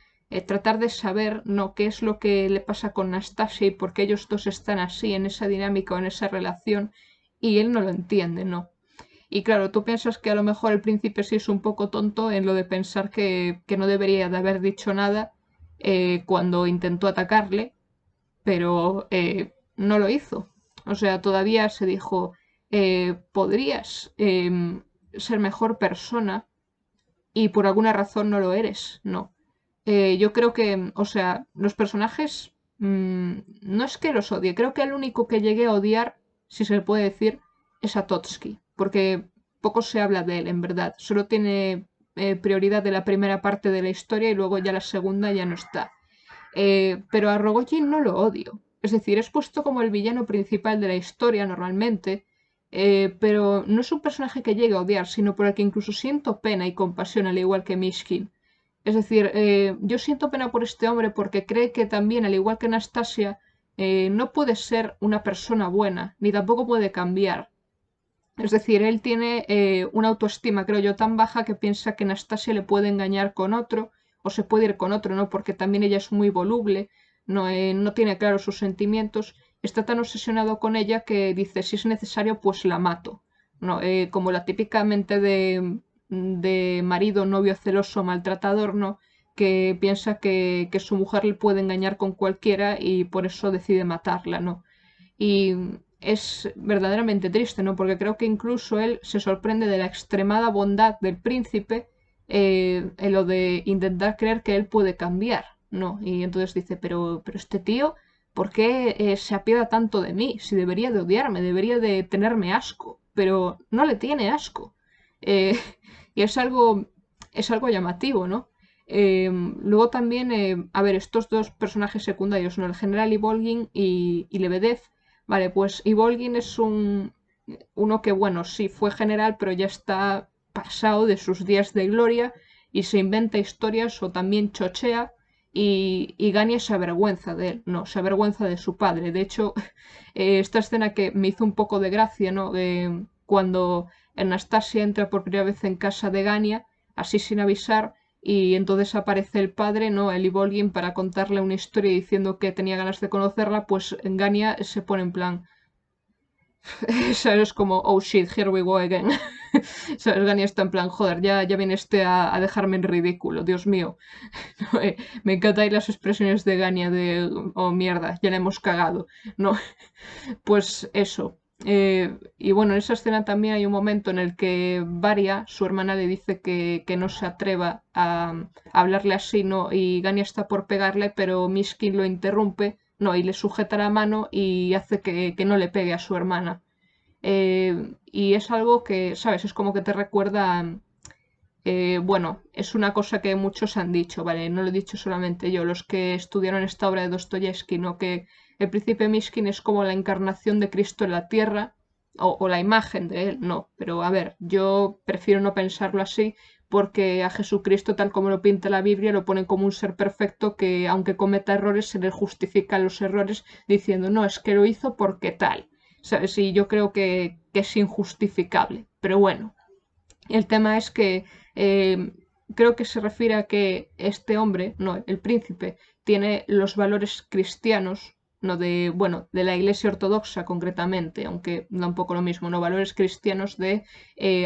tratar de saber, ¿no?, qué es lo que le pasa con Nastasia y por qué ellos dos están así en esa dinámica o en esa relación, y él no lo entiende, ¿no? Y claro, tú piensas que a lo mejor el príncipe sí es un poco tonto en lo de pensar que no debería de haber dicho nada cuando intentó atacarle, pero no lo hizo. O sea, todavía se dijo, podrías ser mejor persona y por alguna razón no lo eres. No. Yo creo que, o sea, los personajes no es que los odie, creo que el único que llegué a odiar, si se le puede decir, es a Totski, porque poco se habla de él, en verdad. Solo tiene prioridad de la primera parte de la historia y luego ya la segunda ya no está. Pero a Rogojin no lo odio. Es decir, es puesto como el villano principal de la historia normalmente, pero no es un personaje que llegue a odiar, sino por el que incluso siento pena y compasión, al igual que Mishkin. Es decir, yo siento pena por este hombre porque cree que también, al igual que Anastasia, no puede ser una persona buena, ni tampoco puede cambiar. Es decir, él tiene una autoestima, creo yo, tan baja que piensa que Anastasia le puede engañar con otro o se puede ir con otro, ¿no? Porque también ella es muy voluble, no tiene claros sus sentimientos, está tan obsesionado con ella que dice, si es necesario, pues la mato, ¿no? Como la típicamente de marido, novio celoso, maltratador, ¿no? Que piensa que su mujer le puede engañar con cualquiera y por eso decide matarla, ¿no? Y es verdaderamente triste, ¿no? Porque creo que incluso él se sorprende de la extremada bondad del príncipe en lo de intentar creer que él puede cambiar, ¿no? Y entonces dice, pero este tío, ¿por qué se apiada tanto de mí? Si debería de odiarme, debería de tenerme asco, pero no le tiene asco. Eh, y es algo llamativo, ¿no? Luego también, a ver, estos dos personajes secundarios, ¿no? El general Ivolgin y Lebedev. Vale, pues Ivolgin es uno que, bueno, sí fue general, pero ya está pasado de sus días de gloria y se inventa historias o también chochea y Gania se avergüenza de él, no, se avergüenza de su padre. De hecho, esta escena que me hizo un poco de gracia, ¿no? Cuando Anastasia entra por primera vez en casa de Gania, así sin avisar, y entonces aparece el padre, ¿no? El Ivolgin, para contarle una historia diciendo que tenía ganas de conocerla, pues Gania se pone en plan, ¿sabes? Como, oh shit, here we go again. ¿Sabes? Gania está en plan, joder, ya viene este a dejarme en ridículo, Dios mío. Me encantan ahí las expresiones de Gania de, oh mierda, ya la hemos cagado. No, pues eso. Y bueno, en esa escena también hay un momento en el que Varia, su hermana, le dice que no se atreva a hablarle así, ¿no? Y Gania está por pegarle, pero Mishkin lo interrumpe, ¿no? Y le sujeta la mano y hace que no le pegue a su hermana. Y es algo que, ¿sabes? Es como que te recuerda. Bueno, es una cosa que muchos han dicho, ¿vale? No lo he dicho solamente yo, los que estudiaron esta obra de Dostoyevsky, ¿no? Que el príncipe Mishkin es como la encarnación de Cristo en la tierra, o la imagen de él, no. Pero a ver, yo prefiero no pensarlo así, porque a Jesucristo, tal como lo pinta la Biblia, lo ponen como un ser perfecto que, aunque cometa errores, se le justifican los errores diciendo, no, es que lo hizo porque tal. ¿Sabes? Y yo creo que es injustificable. Pero bueno. El tema es que creo que se refiere a que este hombre, no, el príncipe, tiene los valores cristianos, no de, bueno, de la Iglesia Ortodoxa concretamente, aunque da un poco lo mismo, no, valores cristianos de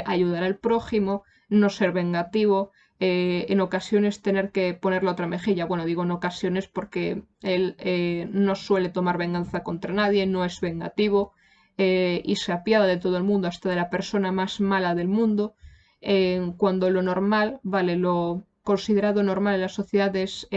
ayudar al prójimo, no ser vengativo, en ocasiones tener que poner la otra mejilla. Bueno, digo en ocasiones porque él no suele tomar venganza contra nadie, no es vengativo y se apiada de todo el mundo, hasta de la persona más mala del mundo, cuando lo normal, vale, lo considerado normal en la sociedad es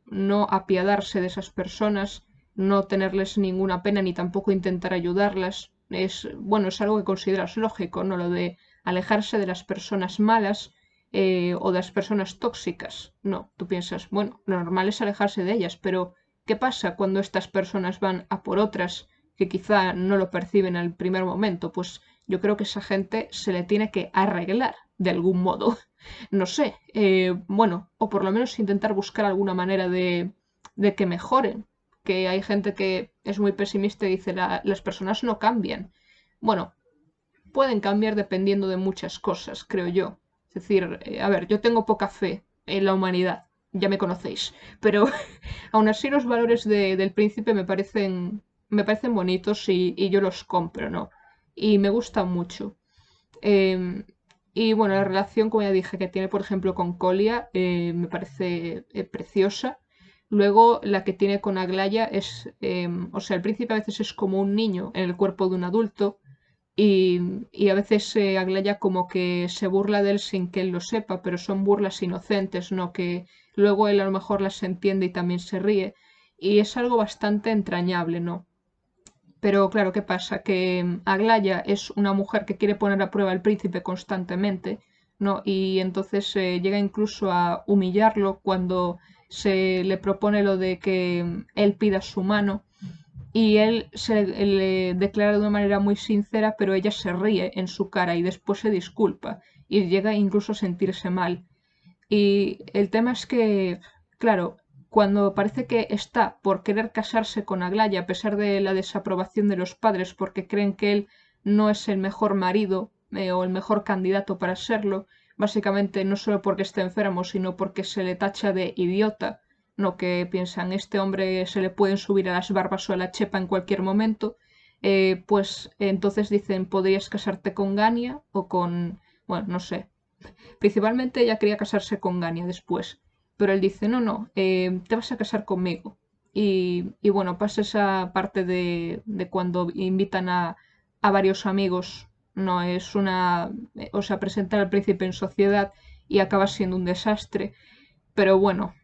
no apiadarse de esas personas, no tenerles ninguna pena ni tampoco intentar ayudarlas. Es, bueno, es algo que consideras lógico, ¿no? Lo de alejarse de las personas malas o de las personas tóxicas. No, tú piensas, bueno, lo normal es alejarse de ellas, pero ¿qué pasa cuando estas personas van a por otras que quizá no lo perciben al primer momento? Pues yo creo que esa gente se le tiene que arreglar de algún modo. No sé, bueno, o por lo menos intentar buscar alguna manera de que mejoren. Que hay gente que es muy pesimista y dice las personas no cambian. Bueno, pueden cambiar dependiendo de muchas cosas, creo yo. Es decir, a ver, yo tengo poca fe en la humanidad, ya me conocéis, pero aún así los valores del príncipe me parecen bonitos y yo los compro, ¿no? Y me gustan mucho. Eh, y bueno, la relación, como ya dije, que tiene, por ejemplo, con Colia, me parece preciosa. Luego, la que tiene con Aglaya es, o sea, el príncipe a veces es como un niño en el cuerpo de un adulto y a veces Aglaya como que se burla de él sin que él lo sepa, pero son burlas inocentes, ¿no? Que luego él a lo mejor las entiende y también se ríe. Y es algo bastante entrañable, ¿no? Pero claro, ¿qué pasa? Que Aglaya es una mujer que quiere poner a prueba al príncipe constantemente, ¿no? Y entonces llega incluso a humillarlo cuando se le propone lo de que él pida su mano y él se le declara de una manera muy sincera, pero ella se ríe en su cara y después se disculpa y llega incluso a sentirse mal. Y el tema es que, claro, cuando parece que está por querer casarse con Aglaya, a pesar de la desaprobación de los padres porque creen que él no es el mejor marido o el mejor candidato para serlo, básicamente no solo porque está enfermo, sino porque se le tacha de idiota, no que piensan, este hombre se le pueden subir a las barbas o a la chepa en cualquier momento, pues entonces dicen, podrías casarte con Gania o con, bueno, no sé, principalmente ella quería casarse con Gania después, pero él dice, no, no, te vas a casar conmigo. Y bueno, pasa esa parte de cuando invitan a varios amigos, no es una, o sea, presentar al príncipe en sociedad y acaba siendo un desastre, pero bueno,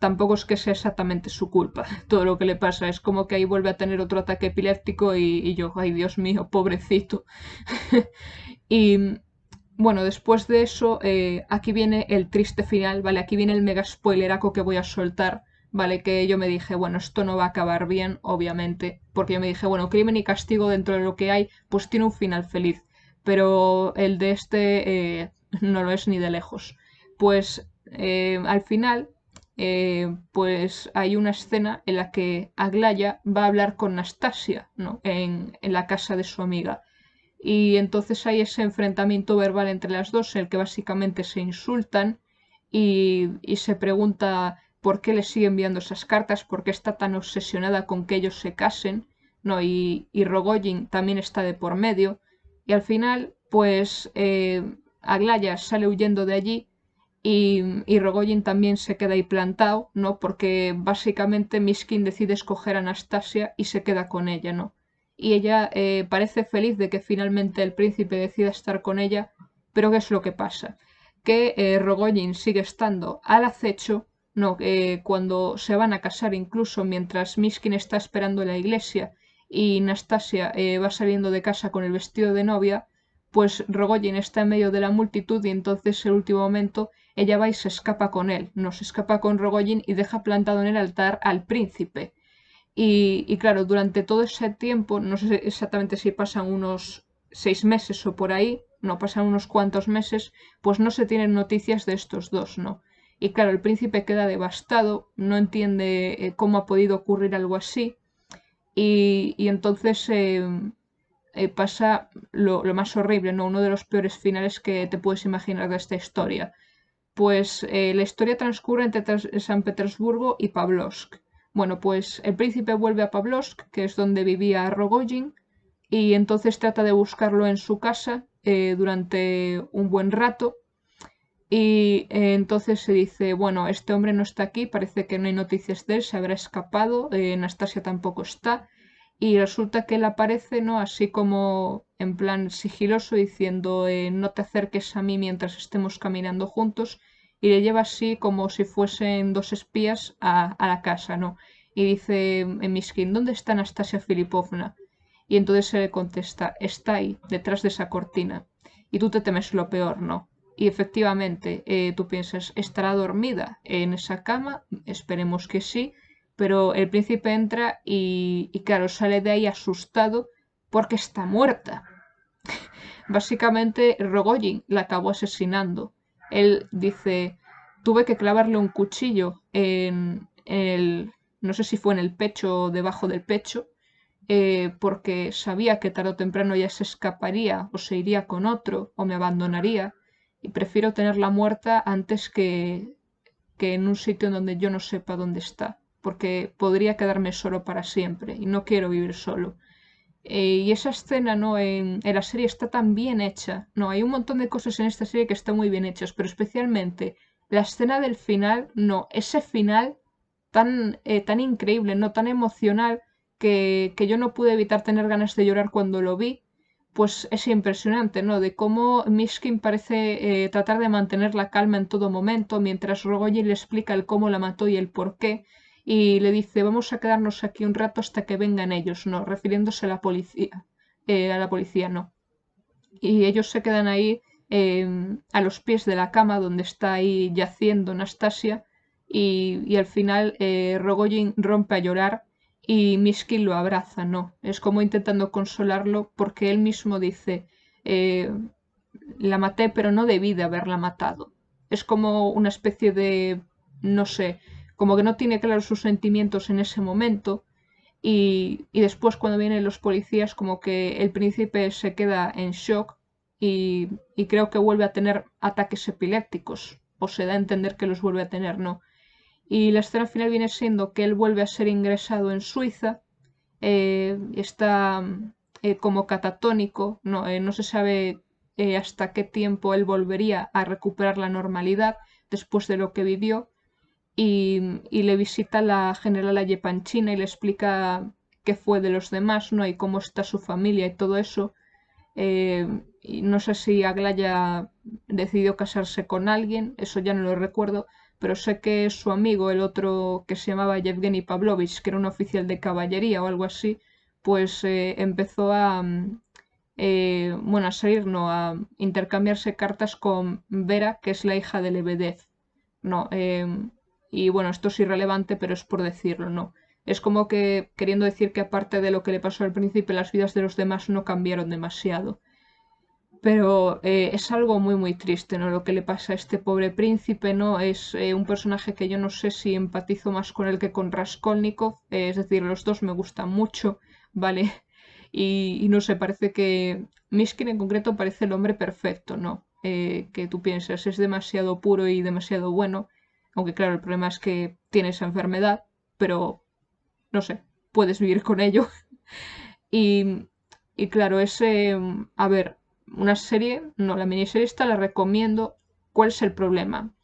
tampoco es que sea exactamente su culpa todo lo que le pasa, es como que ahí vuelve a tener otro ataque epiléptico y yo, ay Dios mío, pobrecito. Y bueno, después de eso, aquí viene el triste final, ¿vale? Aquí viene el mega spoileraco que voy a soltar, ¿vale? Que yo me dije, bueno, esto no va a acabar bien, obviamente, porque yo me dije, bueno, Crimen y Castigo dentro de lo que hay, pues tiene un final feliz, pero el de este no lo es ni de lejos. Pues al final, pues hay una escena en la que Aglaya va a hablar con Nastasia, ¿no? En la casa de su amiga. Y entonces hay ese enfrentamiento verbal entre las dos, en el que básicamente se insultan y se pregunta por qué le sigue enviando esas cartas, por qué está tan obsesionada con que ellos se casen, ¿no? Y Rogojin también está de por medio. Y al final, pues Aglaya sale huyendo de allí y Rogojin también se queda ahí plantado, ¿no? Porque básicamente Miskin decide escoger a Anastasia y se queda con ella, ¿no? Y ella parece feliz de que finalmente el príncipe decida estar con ella, pero ¿qué es lo que pasa? Que Rogojin sigue estando al acecho, no, cuando se van a casar incluso mientras Miskin está esperando en la iglesia y Nastasia va saliendo de casa con el vestido de novia, pues Rogojin está en medio de la multitud y entonces en el último momento ella va y se escapa con él, no se escapa con Rogojin y deja plantado en el altar al príncipe. Y claro, durante todo ese tiempo, no sé exactamente si pasan unos 6 meses o por ahí, no pasan unos cuantos meses, pues no se tienen noticias de estos dos, ¿no? Y claro, el príncipe queda devastado, no entiende cómo ha podido ocurrir algo así, y entonces pasa lo más horrible, ¿no? Uno de los peores finales que te puedes imaginar de esta historia. Pues la historia transcurre entre San Petersburgo y Pavlovsk. Bueno, pues el príncipe vuelve a Pavlovsk, que es donde vivía Rogojin, y entonces trata de buscarlo en su casa durante un buen rato. Y entonces se dice, bueno, este hombre no está aquí, parece que no hay noticias de él, se habrá escapado, Anastasia tampoco está. Y resulta que él aparece, ¿no? Así como en plan sigiloso, diciendo, no te acerques a mí mientras estemos caminando juntos. Y le lleva así como si fuesen dos espías a la casa, ¿no? Y dice, Miskin, ¿dónde está Anastasia Filipovna? Y entonces se le contesta, está ahí, detrás de esa cortina. Y tú te temes lo peor, ¿no? Y efectivamente, tú piensas, ¿estará dormida en esa cama? Esperemos que sí, pero el príncipe entra y claro, sale de ahí asustado porque está muerta. Básicamente, Rogojin la acabó asesinando. Él dice, tuve que clavarle un cuchillo en el, no sé si fue en el pecho o debajo del pecho, porque sabía que tarde o temprano ya se escaparía o se iría con otro o me abandonaría y prefiero tenerla muerta antes que en un sitio en donde yo no sepa dónde está, porque podría quedarme solo para siempre y no quiero vivir solo. Y esa escena, ¿no? En la serie está tan bien hecha. No, hay un montón de cosas en esta serie que están muy bien hechas, pero especialmente la escena del final, no, ese final tan increíble, ¿no? Tan emocional que yo no pude evitar tener ganas de llorar cuando lo vi, pues es impresionante, ¿no? De cómo Mishkin parece tratar de mantener la calma en todo momento, mientras Rogojin le explica el cómo la mató y el por qué, y le dice, vamos a quedarnos aquí un rato hasta que vengan ellos, ¿no? Refiriéndose a la policía, no. Y ellos se quedan ahí a los pies de la cama donde está ahí yaciendo Anastasia y al final Rogojin rompe a llorar y Miskin lo abraza, ¿no? Es como intentando consolarlo porque él mismo dice, eh, la maté pero no debí de haberla matado. Es como una especie de, no sé, como que no tiene claros sus sentimientos en ese momento y después cuando vienen los policías como que el príncipe se queda en shock y creo que vuelve a tener ataques epilépticos o se da a entender que los vuelve a tener, ¿no? Y la escena final viene siendo que él vuelve a ser ingresado en Suiza, está como catatónico, no, no se sabe hasta qué tiempo él volvería a recuperar la normalidad después de lo que vivió y le visita la generala Yepanchina y le explica qué fue de los demás, ¿no? Y cómo está su familia y todo eso. Y no sé si Aglaya decidió casarse con alguien, eso ya no lo recuerdo, pero sé que su amigo, el otro que se llamaba Yevgeny Pavlovich, que era un oficial de caballería o algo así, pues empezó bueno, a salir, no, a intercambiarse cartas con Vera, que es la hija de Lebedev. No, y bueno, esto es irrelevante, pero es por decirlo, ¿no? Es como que queriendo decir que aparte de lo que le pasó al príncipe, las vidas de los demás no cambiaron demasiado. Pero es algo muy muy triste, ¿no? Lo que le pasa a este pobre príncipe, ¿no? Es un personaje que yo no sé si empatizo más con él que con Raskolnikov, es decir, los dos me gustan mucho, ¿vale? Y no sé, parece que Mishkin en concreto parece el hombre perfecto, ¿no? Que tú piensas, es demasiado puro y demasiado bueno, aunque claro, el problema es que tiene esa enfermedad, pero no sé, puedes vivir con ello. Y, y claro, a ver, una serie, no, la miniserie esta la recomiendo. ¿Cuál es el problema?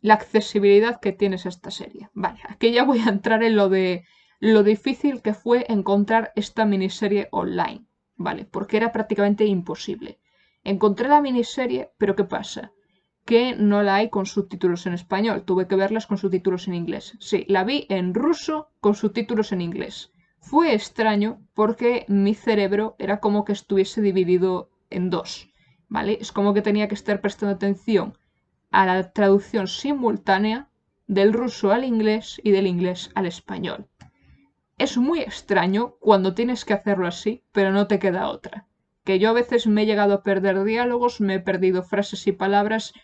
La accesibilidad que tienes a esta serie. Vale, aquí ya voy a entrar en lo de lo difícil que fue encontrar esta miniserie online. Vale, porque era prácticamente imposible. Encontré la miniserie, pero ¿qué pasa? Que no la hay con subtítulos en español. Tuve que verlas con subtítulos en inglés. Sí, la vi en ruso con subtítulos en inglés. Fue extraño porque mi cerebro era como que estuviese dividido en dos. ¿Vale? Es como que tenía que estar prestando atención a la traducción simultánea del ruso al inglés y del inglés al español. Es muy extraño cuando tienes que hacerlo así, pero no te queda otra. Que yo a veces me he llegado a perder diálogos, me he perdido frases y palabras,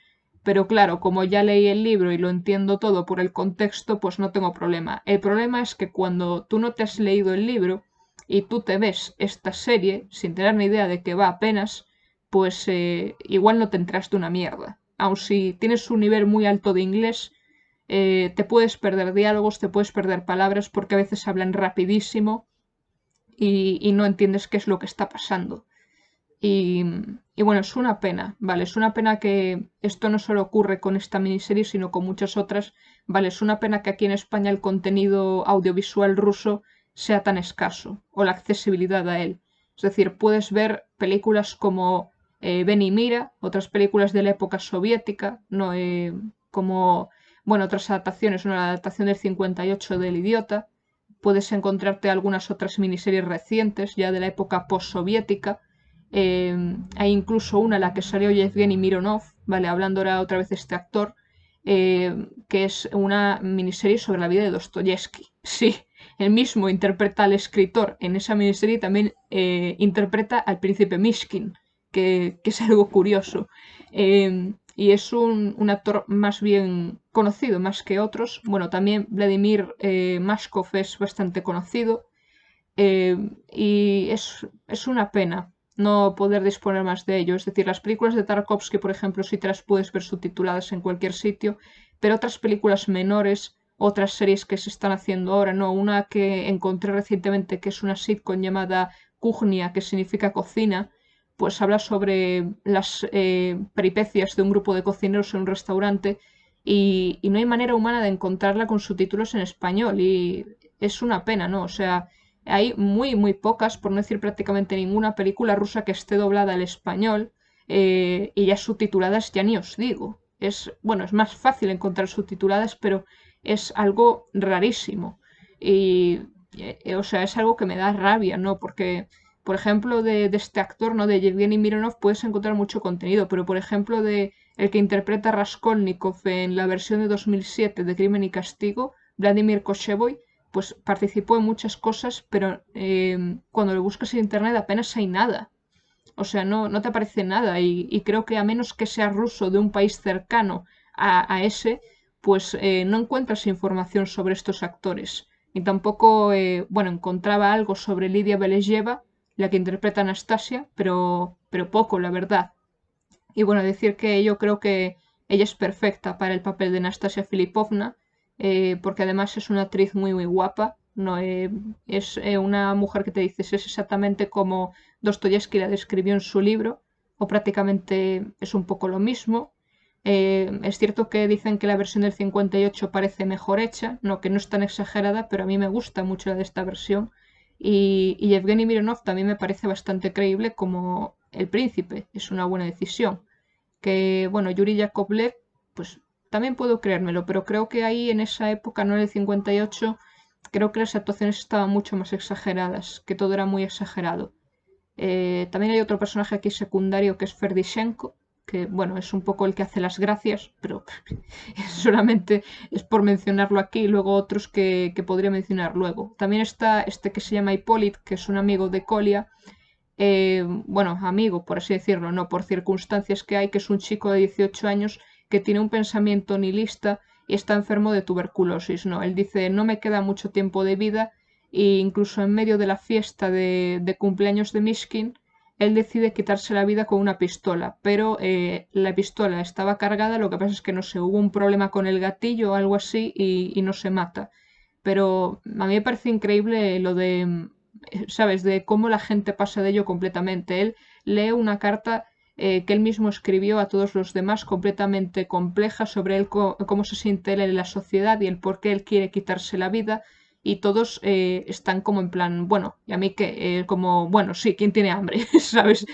pero claro, como ya leí el libro y lo entiendo todo por el contexto, pues no tengo problema. El problema es que cuando tú no te has leído el libro y tú te ves esta serie sin tener ni idea de qué va apenas, pues igual no te entraste una mierda. aun si tienes un nivel muy alto de inglés, te puedes perder diálogos, te puedes perder palabras porque a veces hablan rapidísimo y no entiendes qué es lo que está pasando. Y, y bueno, es una pena, ¿vale? Es una pena que esto no solo ocurre con esta miniserie, sino con muchas otras, ¿vale? Es una pena que aquí en España el contenido audiovisual ruso sea tan escaso, o la accesibilidad a él. Es decir, puedes ver películas como Ben y Mira, otras películas de la época soviética, ¿no? Como, bueno, otras adaptaciones, ¿no? La adaptación del 58 del Idiota. Puedes encontrarte algunas otras miniseries recientes, ya de la época postsoviética. Hay incluso una en la que salió Yevgeny Mironov, ¿vale? Hablando ahora otra vez de este actor, que es una miniserie sobre la vida de Dostoyevsky. Sí, él mismo interpreta al escritor en esa miniserie y también interpreta al príncipe Mishkin, que es algo curioso. Y es un actor más bien conocido, más que otros. Bueno, también Vladimir Mashkov es bastante conocido. eh, y es una pena no poder disponer más de ello. Es decir, las películas de Tarkovsky, por ejemplo, sí te las puedes ver subtituladas en cualquier sitio, pero otras películas menores, otras series que se están haciendo ahora, no, una que encontré recientemente que es una sitcom llamada Kuchnia, que significa cocina, pues habla sobre las peripecias de un grupo de cocineros en un restaurante y no hay manera humana de encontrarla con subtítulos en español y es una pena, ¿no? O sea, hay muy pocas, por no decir prácticamente ninguna película rusa que esté doblada al español y ya subtituladas, ya ni os digo. Bueno, es más fácil encontrar subtituladas, pero es algo rarísimo. Y, o sea, es algo que me da rabia, ¿no? Porque, por ejemplo, de este actor, ¿no? De Yevgeny Mironov, puedes encontrar mucho contenido, pero, por ejemplo, de el que interpreta a Raskolnikov en la versión de 2007 de Crimen y Castigo, Vladimir Kochevoy, pues participó en muchas cosas, pero cuando lo buscas en internet apenas hay nada. O sea, no te aparece nada y creo que a menos que sea ruso de un país cercano a ese, pues no encuentras información sobre estos actores. Y tampoco, bueno, encontraba algo sobre Lidia Belezheva, la que interpreta a Anastasia, pero poco, la verdad. Y bueno, decir que yo creo que ella es perfecta para el papel de Nastasia Filipovna, porque además es una actriz muy guapa. No, es una mujer que te dices, es exactamente como Dostoyevsky la describió en su libro, o prácticamente es un poco lo mismo. Es cierto que dicen que la versión del 58 parece mejor hecha, no, que no es tan exagerada, pero a mí me gusta mucho la de esta versión. Y Yevgeny Mironov también me parece bastante creíble como el príncipe, es una buena decisión. Que, bueno, Yuri Yakovlev, pues también puedo creérmelo, pero creo que ahí en esa época, no en el 58, creo que las actuaciones estaban mucho más exageradas, que todo era muy exagerado. También hay otro personaje aquí secundario que es Ferdishenko, que bueno, es un poco el que hace las gracias, pero solamente es por mencionarlo aquí, y luego otros que podría mencionar luego. También está este que se llama Hippolyt, que es un amigo de Colia, bueno, amigo, por así decirlo, no por circunstancias que hay, que es un chico de 18 años que tiene un pensamiento nihilista y está enfermo de tuberculosis, ¿no? Él dice, no me queda mucho tiempo de vida e incluso en medio de la fiesta de cumpleaños de Mishkin, él decide quitarse la vida con una pistola, pero la pistola estaba cargada, lo que pasa es que no sé, hubo un problema con el gatillo o algo así y no se mata. Pero a mí me parece increíble lo de ¿sabes? De cómo la gente pasa de ello completamente. Él lee una carta que él mismo escribió a todos los demás, completamente compleja, sobre él, cómo se siente él en la sociedad y el por qué él quiere quitarse la vida. Y todos están como en plan, bueno, y a mí que, como, bueno, sí, ¿quién tiene hambre? ¿Sabes?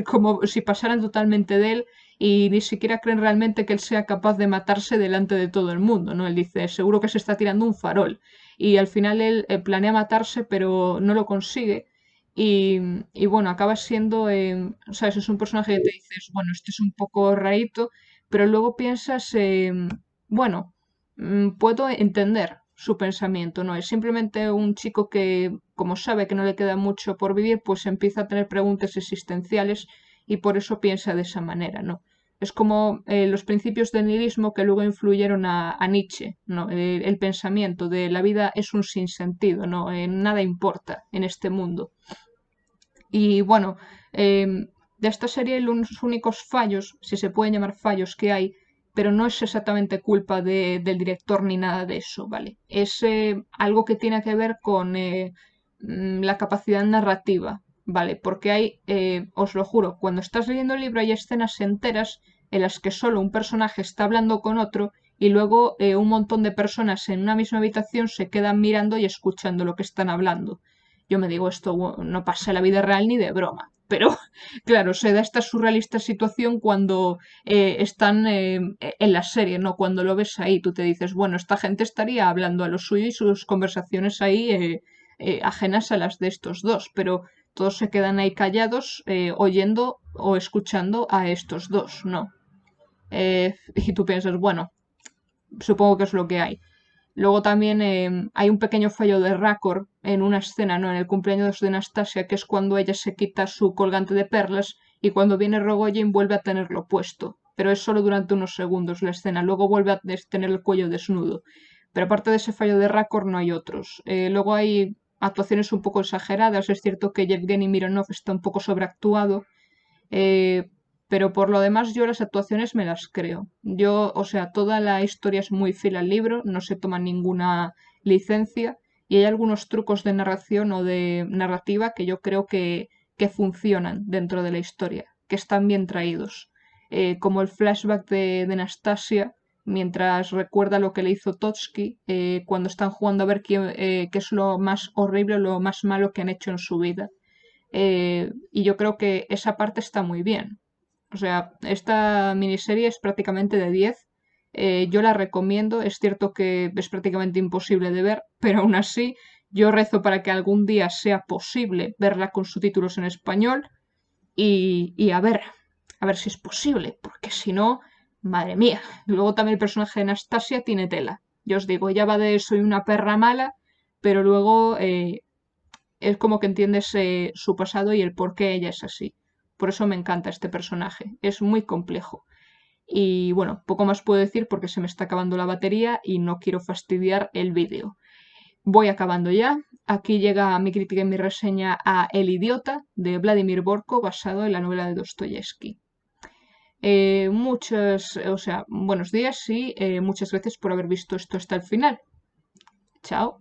Como si pasaran totalmente de él y ni siquiera creen realmente que él sea capaz de matarse delante de todo el mundo, ¿no? Él dice, seguro que se está tirando un farol y al final él planea matarse pero no lo consigue y bueno, acaba siendo, ¿sabes? Es un personaje que te dices, bueno, este es un poco rarito, pero luego piensas, bueno, puedo entender su pensamiento, ¿no? Es simplemente un chico que, como sabe que no le queda mucho por vivir, pues empieza a tener preguntas existenciales y por eso piensa de esa manera, ¿no? Es como los principios del nihilismo que luego influyeron a Nietzsche, ¿no? El pensamiento de la vida es un sinsentido, ¿no? Nada importa en este mundo. Y bueno, de esta serie los únicos fallos, si se pueden llamar fallos que hay, pero no es exactamente culpa del director ni nada de eso, ¿vale? Es algo que tiene que ver con la capacidad narrativa, ¿vale? Porque hay, os lo juro, cuando estás leyendo el libro hay escenas enteras en las que solo un personaje está hablando con otro y luego un montón de personas en una misma habitación se quedan mirando y escuchando lo que están hablando. Yo me digo, esto no pasa en la vida real ni de broma. Pero, claro, se da esta surrealista situación cuando están en la serie, ¿no? Cuando lo ves ahí, tú te dices, bueno, esta gente estaría hablando a lo suyo y sus conversaciones ahí ajenas a las de estos dos, pero todos se quedan ahí callados oyendo o escuchando a estos dos, ¿no? Y tú piensas, bueno, supongo que es lo que hay. Luego también hay un pequeño fallo de récord en una escena, ¿no? En el cumpleaños de Anastasia, que es cuando ella se quita su colgante de perlas y cuando viene Rogoyen vuelve a tenerlo puesto. Pero es solo durante unos segundos la escena, luego vuelve a tener el cuello desnudo. Pero aparte de ese fallo de récord no hay otros. Luego hay actuaciones un poco exageradas, es cierto que Yevgeny Mironov está un poco sobreactuado, eh, pero por lo demás yo las actuaciones me las creo. Yo, o sea, toda la historia es muy fiel al libro, no se toma ninguna licencia y hay algunos trucos de narración o de narrativa que yo creo que funcionan dentro de la historia, que están bien traídos. Como el flashback de Anastasia, mientras recuerda lo que le hizo Totsky cuando están jugando a ver qué es lo más horrible, lo más malo que han hecho en su vida. Y yo creo que esa parte está muy bien. O sea, esta miniserie es prácticamente de 10. Yo la recomiendo. Es cierto que es prácticamente imposible de ver, pero aún así yo rezo para que algún día sea posible verla con subtítulos en español y a ver si es posible, porque si no, madre mía. Luego también el personaje de Anastasia tiene tela. Yo os digo, ella va de soy una perra mala, pero luego es como que entiendes su pasado y el por qué ella es así. Por eso me encanta este personaje. Es muy complejo. Y bueno, poco más puedo decir porque se me está acabando la batería y no quiero fastidiar el vídeo. Voy acabando ya. Aquí llega mi crítica y mi reseña a El idiota de Vladimir Borko, basado en la novela de Dostoyevsky. O sea, buenos días y muchas gracias por haber visto esto hasta el final. Chao.